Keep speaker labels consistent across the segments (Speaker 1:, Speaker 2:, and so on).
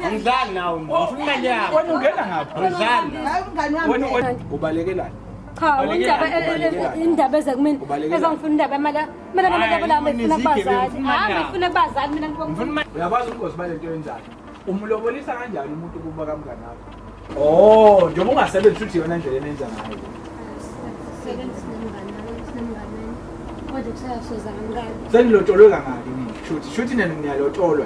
Speaker 1: Angidlali nawe ngifuna imali yakho.
Speaker 2: Wena ungena ngapha.
Speaker 1: Ngidlali.
Speaker 2: Ubalekelani?
Speaker 3: Cha, indaba ezakumina ezangifuna indaba emali abala ngifuna kubazali. Ngifuna kubazali mina ngifuna.
Speaker 2: Uyakwazi ukuthi balento yenzayo. Umlobolisa kanjani umuntu kuba kamngani wakho? Njengoba ungasebenzi futhi yona indlela enenza ngayo. Senilotsholwe kangaki nini? Shuthi nina niyalotsholwa.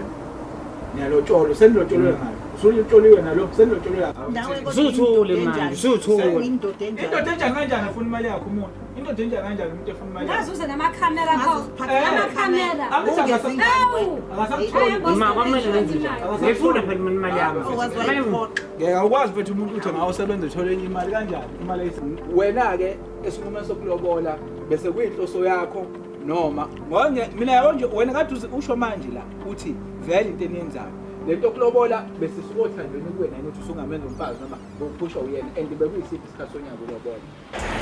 Speaker 2: Niyalotsholwa, senilotsholiwe ngalo. Usulotsholiwe nalo, senilotsholiwe ngalo.
Speaker 1: Suthule manje, suthule.
Speaker 2: Indoda enjani kanjani efuna imali yakho umuntu? Indoda enjani kanjani umuntu efuna imali yakho?
Speaker 3: Ngazuze namakhamera akho. Amakhamera.
Speaker 1: Ma kwamele nenze njani? Ngifuna phela imali yami.
Speaker 2: Ngeke awukwazi futhi umuntu uthi ngawusebenza uthola enye imali kanjani? Imali wena ke esinqumo sokulobola bese kuyinhloso yakho noma mina yabo nje wena kade usho manje la uthi vele into eniyenzayo lento kulobola bese sibothandweni kuwena ukuthi usungamenza umfazi noma ukuphusha uyena and bekuyisiphi isikhathi sonyaka ulobola.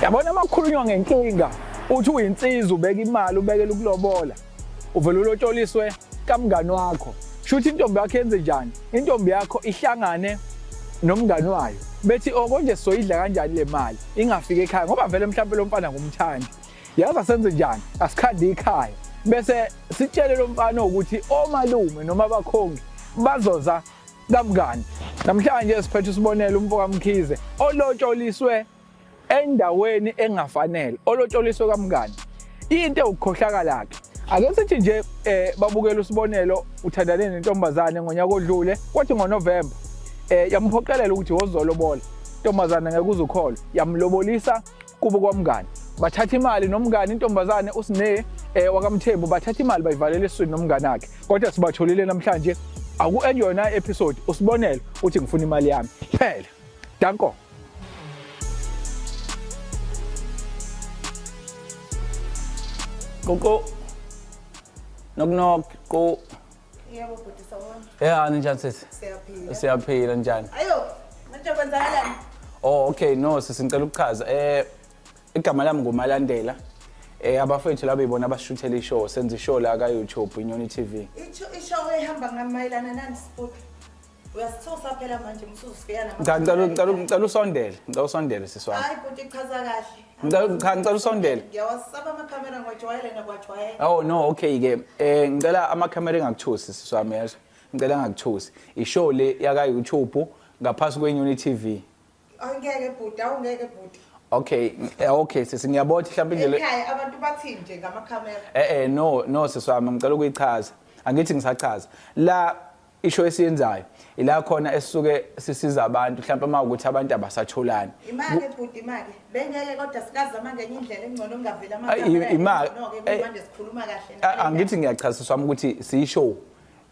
Speaker 2: Yabona makukhulunywa ngenkinga uthi uyinsizwa ubeka imali ubekela ukulobola uvela ulotsholiswe kamngani wakho. Shuthi intombi yakho yenze njani? Intombi yakho ihlangane nomngani wayo bethi konje sizoyidla kanjani le mali ingafika ekhaya ngoba vele mhlawumbe lo mfana ngumthandi. Yazi senze njani? Asikhandi ekhaya bese sitshele lo mfana ukuthi omalume noma abakhongi bazoza kamngani. Namhlanje siphethe isibonelo umfo kaMkhize olotsholiswe endaweni engafanele, olotsholiswe kamngani. Into ukukhohlakala lakhe. Ake sithi nje babukela usibonelo uthandane nentombazane ngonyaka odlule kwathi ngoNovember yamphoqelela ukuthi wozolobola. Intombazane ngeke uzukholwa yamlobolisa kubo kwamngani. Bathatha imali nomngani intombazane usine wakaMthembu bathatha imali bayivalela esiswini nomngani wakhe. Kodwa sibatholile namhlanje aku-enjoy na episode usibonelo uthi ngifuna imali yami. Phela. Danko. Koko. Knock ko.
Speaker 4: Yebo bhuti sawona.
Speaker 2: Njani sithi?
Speaker 4: Siyaphila.
Speaker 2: Siyaphila njani?
Speaker 4: Ayo, manje kwenzakalani?
Speaker 2: Okay, no sisicela ukuchaza. Igama lami nguMalandela. Abafethu laba ibona abashuthela ishow, senza ishow la ka YouTube Inyoni TV.
Speaker 4: Ishow ehamba ngamayelana nani sport. Uyasithusa phela manje msusifika nama.
Speaker 2: Ngicela usondele, usondele siswami.
Speaker 4: Hayi bhuti chaza kahle.
Speaker 2: Ngicela usondele.
Speaker 4: Ngiyawasaba amakhamera ngwajwayele nakwajwayele.
Speaker 2: Oh no, okay ke. Ngicela amakhamera engakuthusi siswami yazo. Ngicela ngakuthusi. Ishow le yaka YouTube ngaphasi kweNyoni TV.
Speaker 4: Angeke bhuti, awungeke bhuti.
Speaker 2: Okay sisi ngiyabona mhlawumbe indlela
Speaker 4: ekhaya abantu bathini nje ngamakhamera.
Speaker 2: No siswami ngicela ukuyichaza. Angithi ngisachaza. La isho esiyenzayo ila khona esisuke sisiza abantu mhlawumbe uma ukuthi abantu abasatholani.
Speaker 4: Imali bhuti imali. Bengeke kodwa sikazama ngenye indlela engcono ungavela amakhamera. No-ke manje sikhuluma kahle.
Speaker 2: Angithi ngiyachaza siswami ukuthi siyishow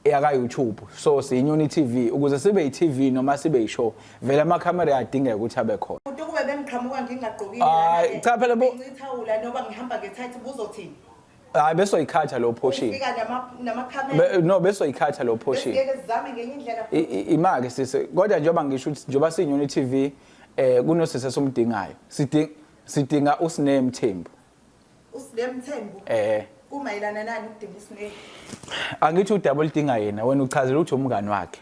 Speaker 2: eyaka YouTube so siyinyoni TV ukuze sibe yiTV noma sibe yishow vele amakhamera ayadingeka ukuthi abe khona.
Speaker 4: Kube bengiqhamuka ngingaqokile
Speaker 2: cha phela
Speaker 4: ngithawula noma ngihamba ngethathi buzothini.
Speaker 2: Hayi bese uyikhatha lo portion.
Speaker 4: Ufika namakhamera.
Speaker 2: No bese uyikhatha lo portion.
Speaker 4: Ngeke sizame ngenye indlela.
Speaker 2: Imake sise kodwa njengoba ngisho ukuthi njengoba siyinyoni TV kunosese somdingayo. Sidinga usine Mthembu.
Speaker 4: Usine Mthembu. Kumayelana nani ukudinga usine?
Speaker 2: Angithi udouble dinga yena wena uchazela ukuthi umngani wakhe.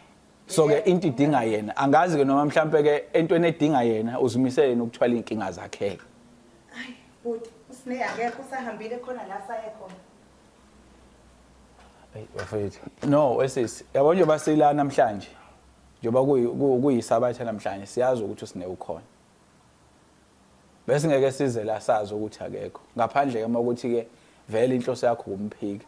Speaker 2: So ke into idinga yena angazi ke noma mhlambe ke entweni edinga yena uzimisele nokuthwala inkinga zakhe.
Speaker 4: Hayi bhuti usine akekho usahambile khona la saye khona.
Speaker 2: Bafethu. No wesisi yabona nje basilana namhlanje. Njoba kuyisabatha namhlanje siyazi ukuthi usine ukhona. Bese ngeke size la sazi ukuthi akekho. Ngaphandle ke ukuthi ke vele inhloso yakho kumphika.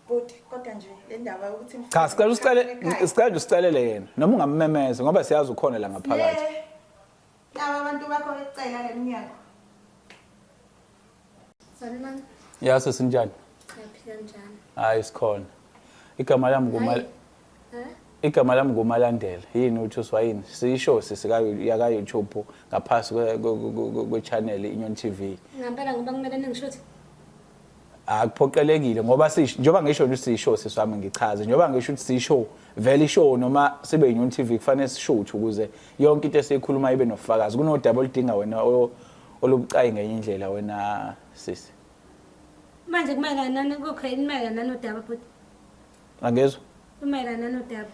Speaker 4: Bhuti kodwa nje le ndaba ukuthi
Speaker 2: cha sicela usicalele yena noma ungammemeza ngoba siyazi ukhona la ngaphakathi.
Speaker 4: Laba abantu bakho becela leminyango.
Speaker 3: Sanibona.
Speaker 2: Yaso sinjani?
Speaker 3: Siyaphila njani?
Speaker 2: Hayi sikhona. Igama lami nguMalandela. Yini uthi uswayini? Siyishow sisika yaka YouTube ngaphasi kwe channel Inyoni TV.
Speaker 3: Ngempela ngoba kumele ningishuthi.
Speaker 2: Akuphoqelekile ngoba njengoba ngisho ukuthi siyishow siswami ngichaze njengoba ngisho ukuthi siyishow vele ishow noma sibe Inyoni TV kufanele sishuthe ukuze yonke into esikhuluma ibe nofakazi kuno double dinga wena olubucayi ngenye indlela wena sisi
Speaker 3: manje kumayelana nokukhe mayelana nodaba futhi
Speaker 2: angezwe
Speaker 3: kumayelana nodaba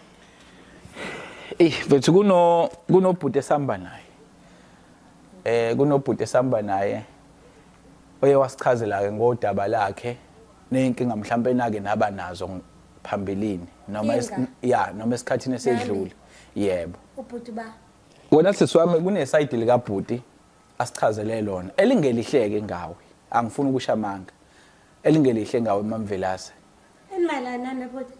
Speaker 2: bethu kunobhuti esihamba naye kunobhuti esihamba naye oye wasichazela-ke ngodaba lakhe ney'nkinga mhlawumpe nake naba nazo phambilini noma noma esikhathini esedlule yebo
Speaker 3: ubhuti ba
Speaker 2: wona sisi wami kunesayidi likabhuti asichazele lona elingelihleke ngawe angifuni ukushamanga elingelihle ngawe Mamvelase
Speaker 3: enimayelana nefuthi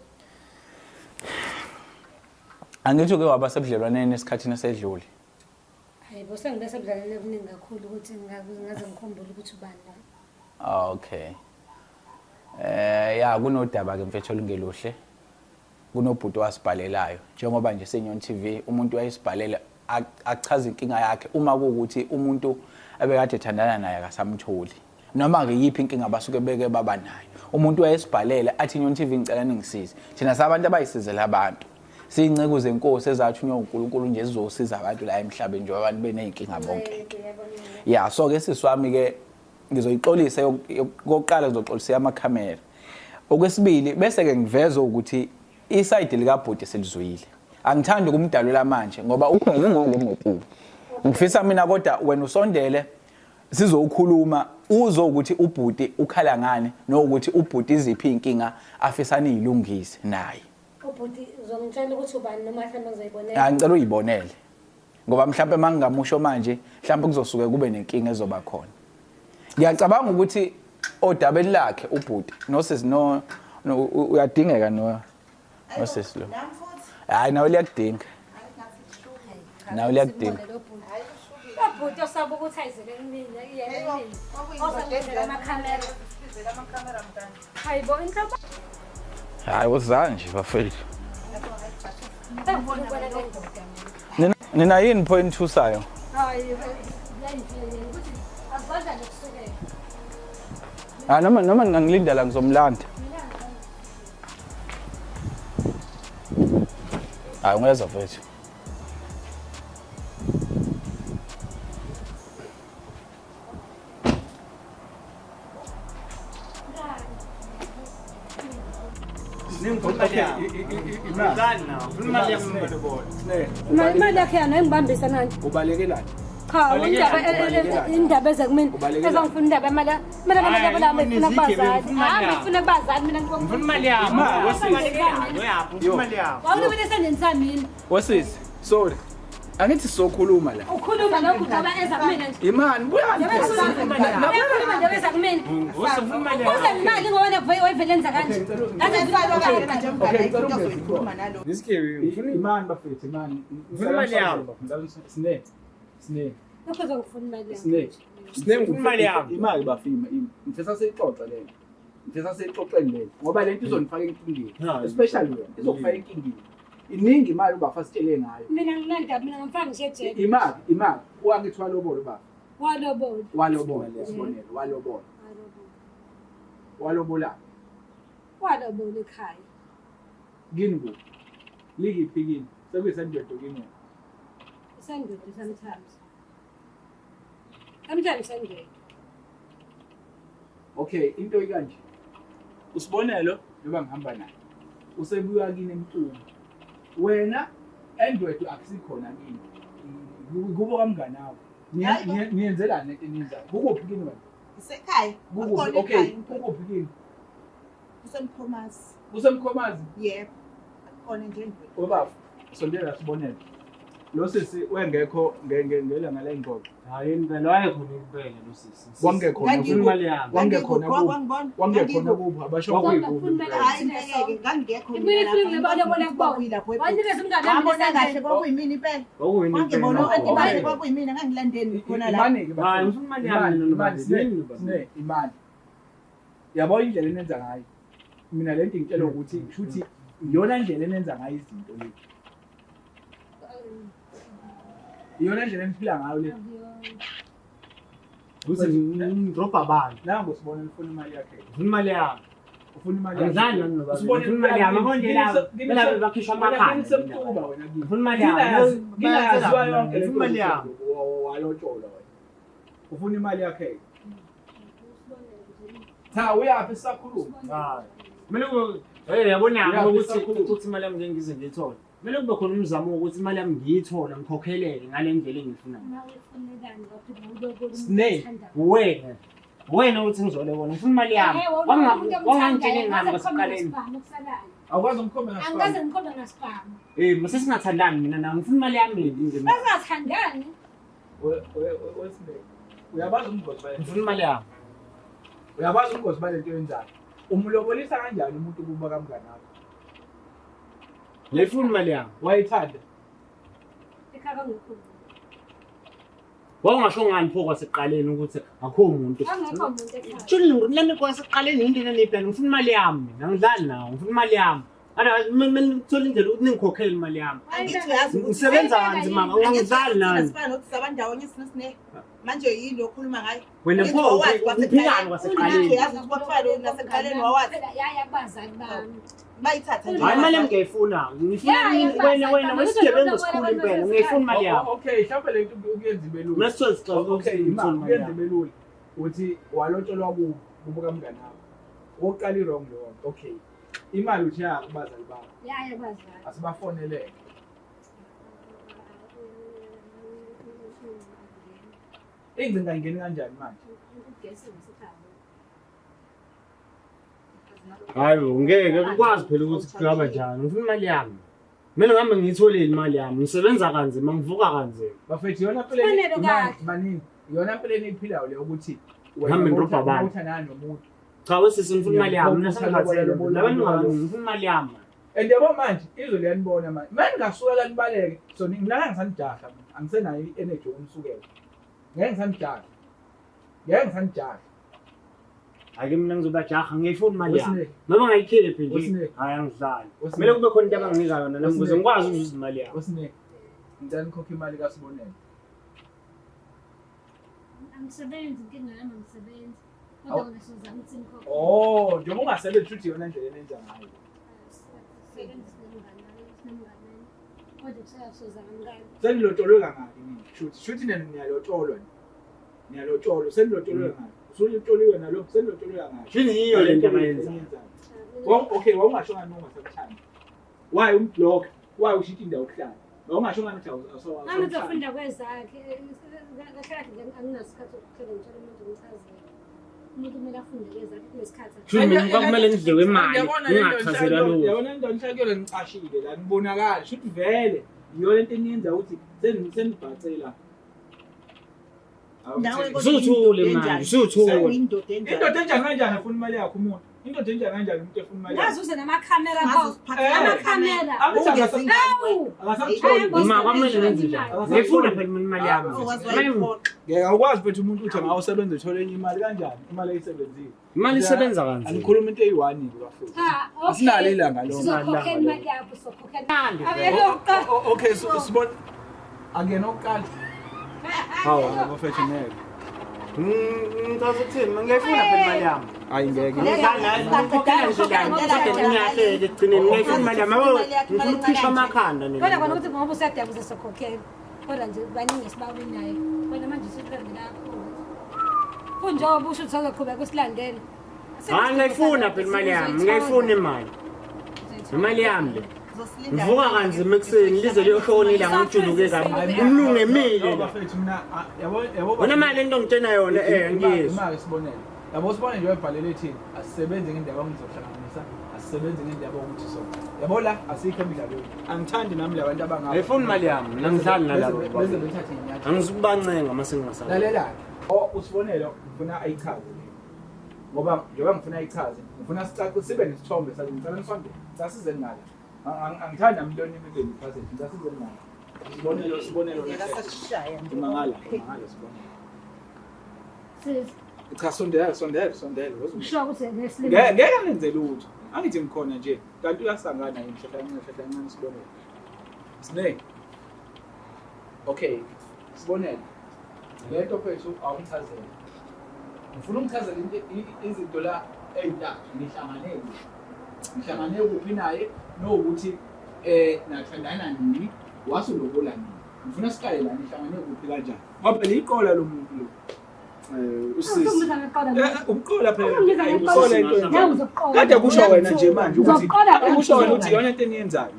Speaker 2: angithi ke waba sebudlelwaneni esikhathini esedlule
Speaker 3: hayibo sengibe sebudlalane kuningi kakhulu ukuthi ngaze ngikhumbule ukuthi ubani la
Speaker 2: okay ya kunodaba ke mfethu olingeluhle kunobhuti wasibhalelayo njengoba nje seNyoni TV umuntu wayesibhalela achaza inkinga yakhe uma kuukuthi umuntu ebekade ethandana naye akasamtholi noma ke yiphi inkinga basuke beke baba nayo umuntu wayesibhalela athi Nyoni TV ngicela ningisize thina sabantu abayisizela abantu siyinceke zenkosi ezathunywa uNkulunkulu nje sizosiza abantu la emhlabeni nje abantu beneyinkinga bonke ya so ke siswami ke ngizoyixolisa yokuqala ngizoxolisa amakhamera okwesibili bese ke ngiveza ukuthi isayidi likabhuti selizwile angithandi ukumdalela manje ngoba ukhona ngale ngempilo ngifisa mina kodwa wena usondele sizokhuluma uzo ukuthi ubhuti ukhala ngani nokuthi ubhuti iziphi inkinga afisana izilungise naye
Speaker 3: ubhuti uzongitshela ukuthi ubani noma mhlawumbe ngizayibonela
Speaker 2: ngicela uyibonele ngoba mhlawumbe mangingamusho manje mhlawumbe kuzosuke kube nenkinga ezoba khona ngiyacabanga ukuthi odabeni lakhe ubhuti nosisi uyadingeka nosisi lo hayi nawe liyakudinga nawe liyakudinga
Speaker 3: ubhuti osaba ukuthi ayizele kumina yena ozangenzela amakhamera hayibo inhlobo
Speaker 2: hayi wozanje bafethu nina yini point usayo
Speaker 3: hayi
Speaker 2: noma ngingilinda la ngizomlanda hayi ngiyeza mfethu
Speaker 3: imali yakhe yana engibambisa nani
Speaker 2: ubalekelani
Speaker 3: cha indaba ezakumina ezangifuna indaba emali abantu laba befuna kubazali befuna kubazali mina
Speaker 1: ngifuna imali yami imali yami
Speaker 3: wawubona esandleni sami mina
Speaker 2: wasisi sorry angithi sizokhuluma la
Speaker 3: ukhuluma lokho ngaba ezakumina nje
Speaker 2: imani buyani
Speaker 3: indaba ezakumina
Speaker 1: usifuna imali yami
Speaker 3: uze imali ngoba wayivelenza kanje
Speaker 2: imani bafethu imani
Speaker 1: ngifuna imali yami
Speaker 3: lokho uzongifuna imali
Speaker 1: imali yami
Speaker 2: imali bafima ngifisa seyixoxa lento ngifisa seyixoxeni lento ngoba lento izonifaka enkingeni especially wena izokufaka enkingeni iningi imali ubafa sitshele ngayo
Speaker 3: mina nginandaba mina ngimfaka ngisejele
Speaker 2: imali wangithi walobolo baba
Speaker 3: walobola
Speaker 2: isibonelo walobola
Speaker 3: ekhaya
Speaker 2: kini bo likiphi kini sekuyisandwedo kini
Speaker 3: Sunday Sunday.
Speaker 2: Okay, into ikanje. Usibonelo noma ngihamba naye. Usebuya kini emculo. Wena endwethu akusikhona kini. Kubo kamngani nawe. Niyenzelani lento enizayo? Kukuphi kini wena?
Speaker 4: Isekhaya.
Speaker 2: Okay, kukuphi kini? Usemkhomazi?
Speaker 4: Yebo. Khona nje endwethu.
Speaker 2: Obaba, sondela sibonelo. Lo sisi wengekho ngelanga lengxoxo.
Speaker 1: hayi impela wayekhona impela lo sisi
Speaker 2: Wangekhona
Speaker 1: imali yami
Speaker 2: wangekhona kubo abasho kuyikubo.
Speaker 4: Hayi ngeke ngangekho
Speaker 3: kahle
Speaker 4: kwakuyimini impela. Wangibona antibali kwakuyimina ngangilandeni khona la.
Speaker 1: hayi ngifuna imali yami
Speaker 2: Imali. Yabo indlela enenza ngayo. Mina lento ngitshela ukuthi kushuthi iyona indlela enenza ngayo izinto lethu. Iyona ndlela eniphila ngayo le.
Speaker 1: uze ngidropa abantu
Speaker 2: Nangu sibona ufuna imali yakhe.
Speaker 1: ngifuna imali yami
Speaker 2: Ufuna imali yakhe.
Speaker 1: ngizange ngifuna imali yami konjela mina bakhishwa amakhanda
Speaker 2: Ngifuna wena kimi.
Speaker 1: ngifuna imali yami
Speaker 2: Nginaziwa yonke
Speaker 1: ngifuna imali yami
Speaker 2: walotshola wena. Ufuna imali yakhe. Cha uyaphi sisakhuluma.
Speaker 1: Hayi. Kumele yabona ukuthi imali yami ngize ngiyithola. Kumele kube khona umzamo ukuthi imali yami ngiyithola ngikhokheleke ngale ndlela engiyifunayo. Wena uthi ngizole bona ngifuna imali yami. Wangangitshela ngami ngasiqaleni.
Speaker 2: Awukwazi umkhombe ngasipha.
Speaker 3: Angikaze ngikhombe ngasipha.
Speaker 1: Mase singathandani mina na ngifuna imali yami nje.
Speaker 3: Bazingathandani.
Speaker 2: Wesibeke. Uyabazi umgozi bale.
Speaker 1: Ngifuna imali yami.
Speaker 2: Uyabazi umgozi bale nto yenzayo. Umlobolisa kanjani umuntu kuba kamngani wakho?
Speaker 1: Ngifuna imali yami.
Speaker 2: Wayithanda.
Speaker 3: Ekhaya ngikho.
Speaker 1: Wangasho ngani pho kwaseqaleni ukuthi akho umuntu.
Speaker 3: Angekho umuntu ekhaya.
Speaker 1: Tshilo nami kwaseqaleni into eneniplan ngifuna imali yami. Ngangidlali nawo ngifuna imali yami. Mina ngithola indlela ukuthi ningikhokhele imali yami. Ngisebenza kanzima ngangidlali nani.
Speaker 4: Asifana ukuthi sabandawonye sinisine. Manje yini okhuluma ngayo?
Speaker 1: Wena pho uphilani kwaseqaleni.
Speaker 4: Yazi ukuthi naseqaleni wawathi.
Speaker 3: Yaya kubazali bami.
Speaker 4: Bayithatha nje.
Speaker 1: Hayi imali ngiyifuna. Ngifuna wena wesigebengu esikhulu impela. Ngiyifuna imali yami.
Speaker 2: Okay, mhlawumbe le nto ukuyenza ibelula.
Speaker 1: Masithola isixoxo
Speaker 2: Okay, imali uyenza ibelula. Uthi walotsholwa kubuka kamngani wakho. Oqala i-wrong lo. Okay. Imali uthaya kubazali bakho.
Speaker 3: Yaya kubazali.
Speaker 2: Asibafoneleke. Ingcinga ingene kanjani manje?
Speaker 1: Hayi ngeke ukwazi phela ukuthi kugaba njani. Ngifuna imali yami. Mina ngihambe ngiyitholile imali yami. Ngisebenza kanzima, ngivuka kanzima.
Speaker 2: Bafethu yona phela maningi. Yona phela eniphilayo le ukuthi
Speaker 1: Uhambe ndrobha abantu.
Speaker 2: Uthana nomuntu.
Speaker 1: Cha wesisi ngifuna imali yami. Mina sengikhathele. Labantu ngalungi ngifuna imali yami.
Speaker 2: And yabo manje izwe liyanibona manje. Manje ngasuka la nibaleke. So ngilana ngisanijaha. Angisenayo i-energy yokumsukela. Ngeke ngisanijaha.
Speaker 1: Ake mina ngizobajaha ngiyifuna imali yami. Noma ngayikhiphe nje. Hayi angidlali. Kumele kube khona into abanginika yona nami ukuze ngikwazi ukuzuza imali yami.
Speaker 2: Wesine. Ngicela nikhokhe imali kaSibonelo.
Speaker 3: Angisebenzi inkinga yami angisebenzi. Kodwa wena sizama ukuthi nikhokhe.
Speaker 2: Oh, njengoba ungasebenzi futhi yona indlela enenza ngayo. Senilotsholwe kangaki nini? Shuthi niyalotsholwa. Niyalotsholwa, senilotsholwe kangaki? Usulotsholiwe nalo, senilotsholwe kangaki?
Speaker 1: Yini yiyo le nto abayenza?
Speaker 2: Okay, wawungasho ngani ungasakuthanda? Why umblock? Why ushithi indawo okuhlala? Wawungasho ngani ukuthi
Speaker 3: Angizofunda kwezakhe. Kahle anginasikhathi sokuphela ngitshela umuntu ngichazele. Umuntu kumele afunde kwezakhe kunesikhathi.
Speaker 1: Shumi mina kumele ngidle imali. Ngingachazelwa lutho.
Speaker 2: Yabona into ngishakele ngicashile la ngibonakala. Shuthi vele iyo lento eniyenza ukuthi senibhacela.
Speaker 1: Suthule manje, suthule.
Speaker 2: Indoda enjani kanjani afuna imali yakho umuntu? Indoda enjani kanjani umuntu efuna imali yakho?
Speaker 3: Ngazuze namakhamera pho. Amakhamera.
Speaker 1: Ima kwamele nenze njani? Ngifuna phela imali yami.
Speaker 2: Ngeke awukwazi phethe umuntu uthi ngawusebenza uthole enye imali kanjani? Imali ayisebenzile.
Speaker 1: Imali isebenza kanzima.
Speaker 2: Anikhuluma into eyi-1 bafethu. Asinalo ilanga lo.
Speaker 3: Sizokhokhela imali yakho sokhokhela.
Speaker 2: Okay, sibona again oqala. Hawu bafethu ngeke.
Speaker 1: Ngicela ukuthini? Ngiyifuna phela imali yami.
Speaker 2: Hayi ngeke.
Speaker 1: Ngifuna imali yami. Ngifuna ukukhishwa amakhanda nini.
Speaker 3: Kodwa kona ukuthi ngoba usadeka ukuze sokhokhela. Kodwa nje baningi esibawinayo. Wena manje usuqondela kakhulu. Kunjoba usho ukuthi uzoqhubeka usilandela.
Speaker 1: Hayi ngiyifuna phela imali yami. Ngiyifuna imali. Imali yami le. Ngivuka kanzima ekuseni lize liyoshonile ngijuluke kabi. Umlungemile.
Speaker 2: Bafethu mina yabo.
Speaker 1: Wena mali into ngitshena yona ngiyizwa.
Speaker 2: Imali Sibonelo. Yabo Sibonelo nje webhalele ethi asisebenze ngendaba engizohlanganisa. Asisebenze ngendaba ukuthi so. Yabo la asikho emidlalweni. Angithandi nami labantu abangapha.
Speaker 1: Ngifuna imali yami. Ngangidlali nalabo.
Speaker 2: Bese bethathe inyathelo.
Speaker 1: Angisukubancenga mase ngingasala.
Speaker 2: Lalela. Usibonelo ngifuna ayichaze. Ngoba njengoba ngifuna ayichaze, ngifuna sicace sibe nesithombe sathi ngicela nisondele. Sasize ngala. Angithandi amloni imibeni phakathi. Sasize ngala. Sibonelo
Speaker 4: Ngasashaya nje.
Speaker 2: Mangala Sibonelo. Cha sondela.
Speaker 3: Usho ukuthi ngesilimo.
Speaker 2: Ngeke nenze lutho. Angithi ngikhona nje. Kanti uyasangana yini shahla Sibonelo. Snake. Okay. Sibonelo. Lento phethu awumchazele. Ngifuna umchazele izinto la ey'ntathu ngihlangane kuphi naye nokuthi nathandana nini wasulobola nini. Ngifuna siqale la nihlangane kuphi kanjani. Ngoba phela iqola lo muntu lo.
Speaker 1: usisi
Speaker 2: Umqola phela. Umqola into. Kade kusho wena nje manje ukuthi kusho wena ukuthi yona into eniyenzayo.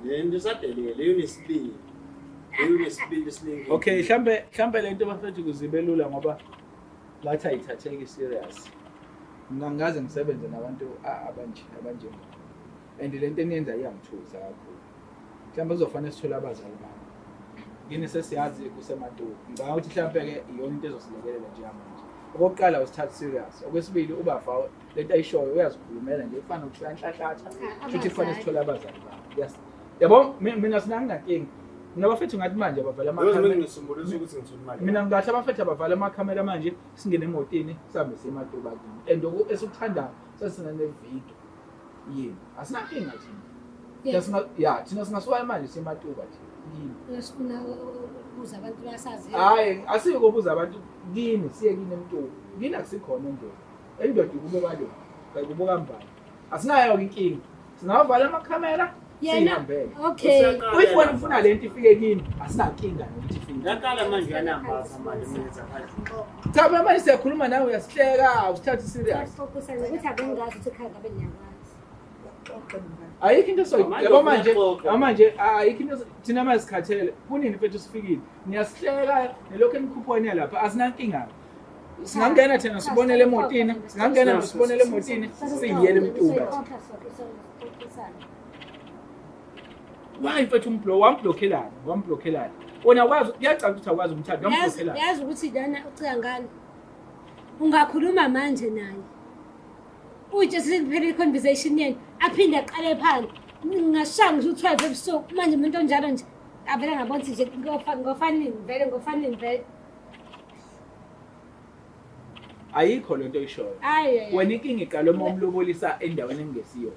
Speaker 1: Yena sadelele unesibili. Unesibili siningi.
Speaker 2: Okay, mhlambe lento bafethu kuzibelula ngoba lathi ayithatheki serious. Mina ngaze ngisebenze nabantu abanje. And lento eniyenza iyangithusa kakhulu. Mhlambe kuzofanele sithole abazali bami. Yini sesiyazi kusematulo. Ngicabanga ukuthi mhlambe ke iyona into ezosilekelela nje manje. Okokuqala usithatha serious. Okwesibili ubafa lento ayishoyo uyazikhulumela nje ufana ukuhlanhlathatha. Futhi kufanele sithole abazali bami. Yes. Yabo mina sinanginankingi. Mina bafethu ngathi manje abavala amakhamera. Mina ngathi abafethu abavala amakhamera manje singene emotini sihambe siMatuba kini. And esukuthandayo sasina nevideo. Yini? Asinankinga thina. Thina singasuka manje siMatuba thina.
Speaker 3: Uyasifuna ukuza abantu basazi.
Speaker 2: Hayi, asike kubuza abantu kini siye kini eMtuba. Kini akusikhona nje. Endoda kube balo. Kayibuka mbani. Asinayo inkinga. Singavala amakhamera.
Speaker 3: Yena okay.
Speaker 2: Uyifuna ufuna lento ifike kini asinankinga nokuthi ifike.
Speaker 1: Ngaqala manje yanambaza manje menza kahle.
Speaker 2: Cha manje siyakhuluma nawe uyasihleka usithatha serious.
Speaker 3: Focus ukuthi abengazi ukuthi khanga benyawazi.
Speaker 2: Ayikho into yabo manje ayikho into thina masikhathele kunini mfethu sifikile. Niyasihleka nelokho enikhuphonya lapha asinankinga. Singangena thina sibonele emotini, singangena sibonele emotini siyiyele eMtuba. Why mfethu wamblokhelana. Wona wazi uyacanga ukuthi akwazi umthanda wamblokhelana.
Speaker 3: Yazi ukuthi lana ucika ngani. Ungakhuluma manje naye. Uthi siphele conversation yeni aphinde aqale phansi. Ngingashanga ukuthi 12 ebusuku manje umuntu onjalo nje avela ngabona nje ngofanele vele.
Speaker 2: Ayikho lento oyishoyo. Wena inkinga iqala uma umlobolisa endaweni engesiyo.